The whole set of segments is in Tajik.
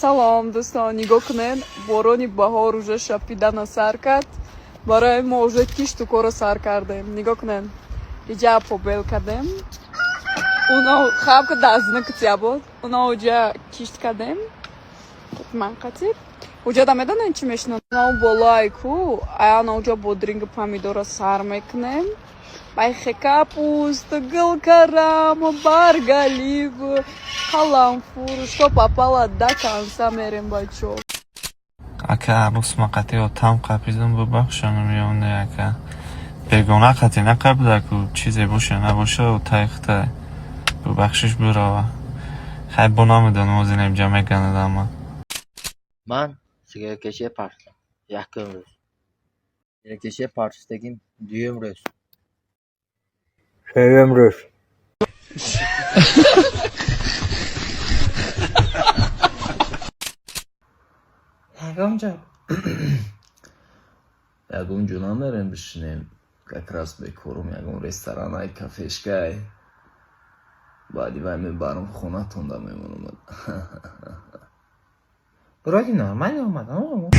Салом, дӯстон, нигоҳ кунед, борони баҳор уже шапидана сар кард. Барои мо уже кишту коро сар кардем. Нигоҳ кунед, иҷа побел кардем. Уно хабка дазна китябод. Уно уҷа кишт кардем. Манқатиб. Уҷа да медонен чӣ мешунад? Уно болай ку, аяна уҷа бодринги помидора сар мекунем. Байхе капуста, гылкарам, баргалив, каламфур, что попало до конца мерим бачок. Ака арус мақати о там қапидум бубахшанам ёне ака. Бегона қати нақабда ку чизе боша набоша о тайхта бубахшиш бурава. Хай бо намедонам аз инам ҷа меканадама. Ман сигаракешия партидам. Якум рӯз. Сигаракешия партидагим дуюм рӯз. Сеюм рӯз. ягон ҷо намерем бишинем как раз бекорум ягон ресторанай кафешкай баъди вай мебарам хонатонда мемонам. вроде нормально омадам.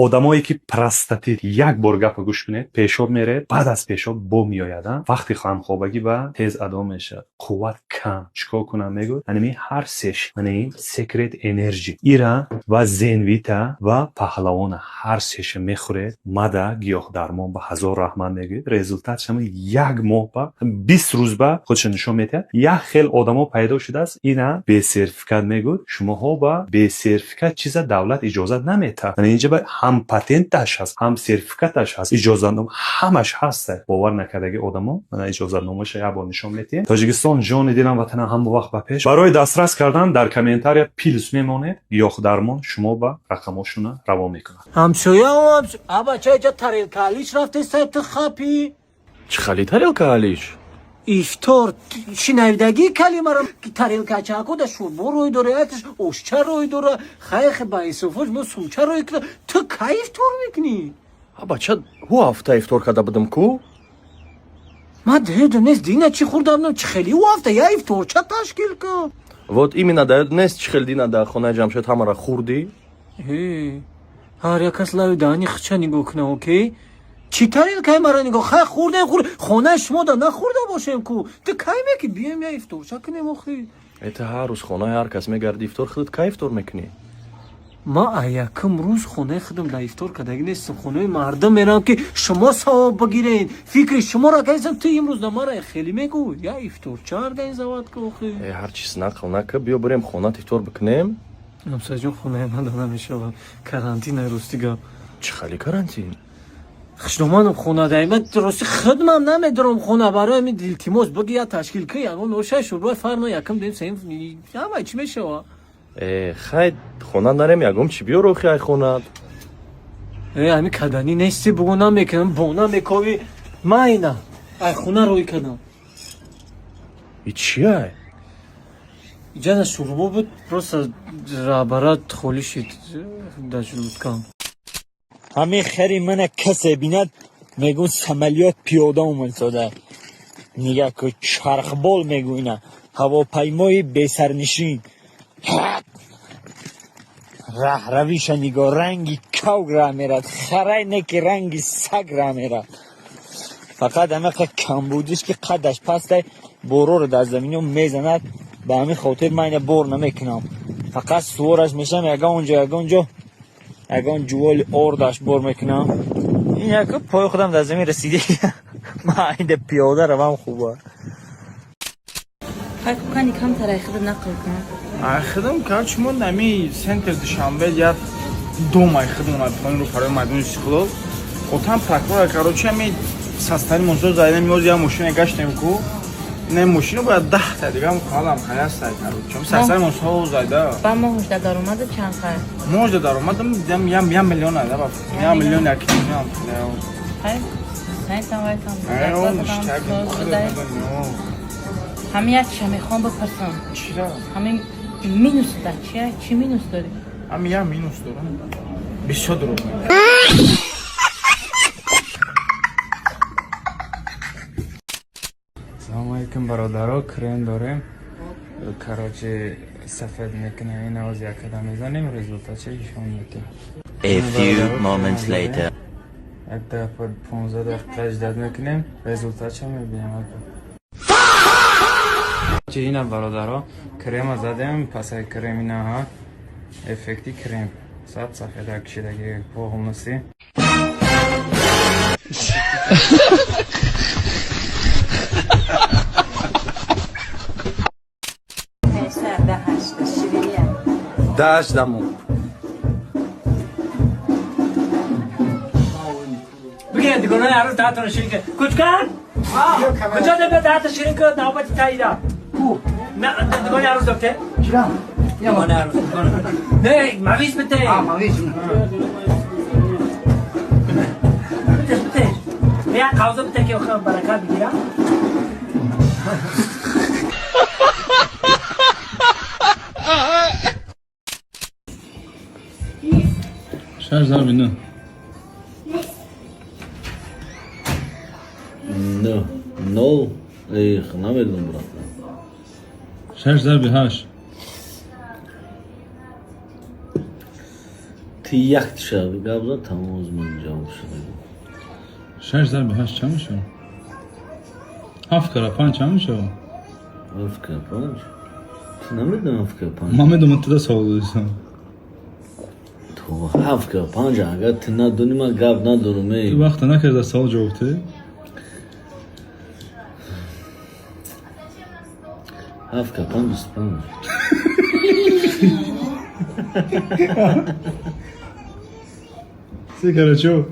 одамое ки простатит як бор гапа гӯш кунед, пешоб меред, баъд аз пешоб бо меояда, вақти хамхобагӣ ба тез адо мешавад, қувват кам. чикор кунам мегӯяд? аними ҳар сеш, ани секрет энержи ира ва зенвита ва паҳлавона ҳар сеша мехӯред, мада гиёҳдармон ба ҳазор раҳмат мегӯяд. результат шама як моҳ ба 20 рӯз ба худша нишон медиҳад. як хел одамо пайдо шудааст, ина бесертификат мегӯяд. шумоҳо ба бесертификат чиза давлат иҷозат намедиҳад. ани инҷа ҳам патенташ ҳаст, ҳам сертификаташ ҳаст, иҷозатнома ҳамаш ҳаст. бовар накардаги одамо мана иҷозатномаша як бор нишон медиҳем. тоҷикистон ҷони дилам ватана ҳама вақт ба пеш. барои дастрас кардан дар комментария пилс мемонед, гиёҳдармон шумо ба рақамошуна раво мекунад. ҳамшоям абача ҷа тарелка алиш рафтестай ты хапи чӣ хали тарелка алиш ифтор шинавидаги калимаро тарелка чакода шурбо рӯй дора яташ ошча рӯй дора хайхе ба исофош бо сумча рӯй куда ту кай ифтор мекунӣ абача ҳу ҳафта ифтор карда будам ку ма деда нест дина чӣ хурдам чӣ хели ҳу ҳафта я ифторча ташкил кун вот именно да нест чӣ хел дина да хонаи ҷамшед ҳамара хурдӣ ҳар як кас лави даҳани худша нигоҳ кунам окей чӣ тарелкаи мара нигоҳ хай хурдем хонаи шумо да нахӯрда бошем ку ту кай меки бием я ифторча кунем охи эта ҳар рӯз хонаи ҳар кас мегарди ифтор худат кай ифтор мекунӣ ма якум рӯз хонаи худам да ифтор кардаги нестам хонаи мардум мерам ки шумо савоб бигирен фикри шуморо организам ту имрӯз да мара хеле мегӯ я ифторча организоват ку охи ҳар чиз нақл нака биё бирем хонат ифтор бикунем ҳамсаҷон хонаи ман да намешавад карантинаи ростига чӣ хали карантин хушноманам хона даймат рости худмам намедорам хона барои ми илтимос биги я ташкил ки ягон ошай шурбои фарно якум дем сем ҳама чӣ мешава хай хона нарем ягом чӣ биёр охи ай хонат ҳами каданӣ нести бугу намекунам бона мекови майна ай хона рӯй кадам и чӣ ай иҷана шурбо буд просто рабарат холӣ шид дажлуткам ҳамин хери мана касе бинад мегӯн самалиёт пиёда омадсода нига ку чархбол мегӯина ҳавопаймои бесарнишин раҳравиша нигоҳ ранги кавг ра мерад харай не ки ранги саг ра мерад фақат амақа камбудиш ки қадаш пастай бороро дар замино мезанад ба ҳамин хотир майна бор намекунам фақат сувораш мешам ягон ҷо ягон ҷуволи ордаш бор мекунам این یک پای خودم در زمین رسیده من این پیاده روم خوبه فکر کنی کم تر خود نقل کنم خدم کارچ من نمی سنتر دوشنبه یا دو ماه خدم اومد پایین رو فرای مردم استقلال отам прокурор короче ми састари мошин зайдем ёз я мошина гаштем ку не мошина бояд 10 та дигам халам хаястай короче састари мошин зайда ба моҳда даромади чанд қар моҳда даромадам дидам 1 миллион ада ба 1 миллион як миллион хай сайтам вайтам ҳамин як чиша мехоҳам бипарсам чира ҳамин минус да чи минус дори ҳамин як минус дорам бисёр дором салому алейкум бародаро крем дорем короче сафед мекунем ин авоз якада мезанем результатча ишон метем A few moments later як дафа 15 дақиқа ждат мекунем результатча мебинем ина бародаро крема задем пасай крем инаҳа эффекти крем сад сафеда кишидаги поғулнуси داشت دمو بگیر دیگونه عروض دهتون شیرین که کچکن؟ کجا دبه دهت شیرین که نوبتی تاییده کو؟ دیگونه عروض دکته؟ چرا؟ دیگونه عروض نه مویز بته مویز بته یا قوضه بته که برکت بگیره شش ضربی نه نه نو ایخ نمیدونم برات شش ضربی هشت تی یک تشا بگابزا تمام از من جواب شده شش ضربی هشت چه میشه؟ هفت کاره پنج چه میشه؟ هفت کاره پنج؟ تو نمیدونم هفت کاره پنج من میدونم تو ده سوال داشتم تو هفت کاره پنج اگر تو ندونی من گاب ندارم تو وقت نکرده سوال جوابته؟ هفت کاره پنج است پنج سی کاره چو؟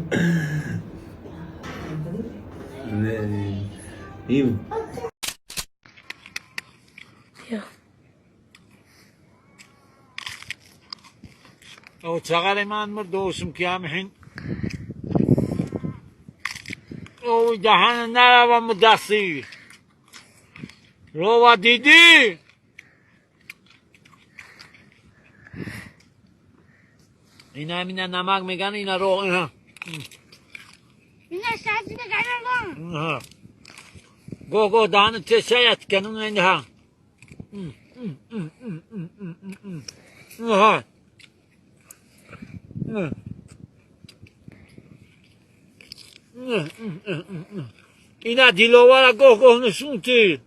این او چقدر من مردوسم که همین او دهن نروم دستی رو دیدی این همینه نمک میگن اینا رو اینا سازی بگن گو دهن تشایت کنون اینها اینا دیلوارا گوه نشونتی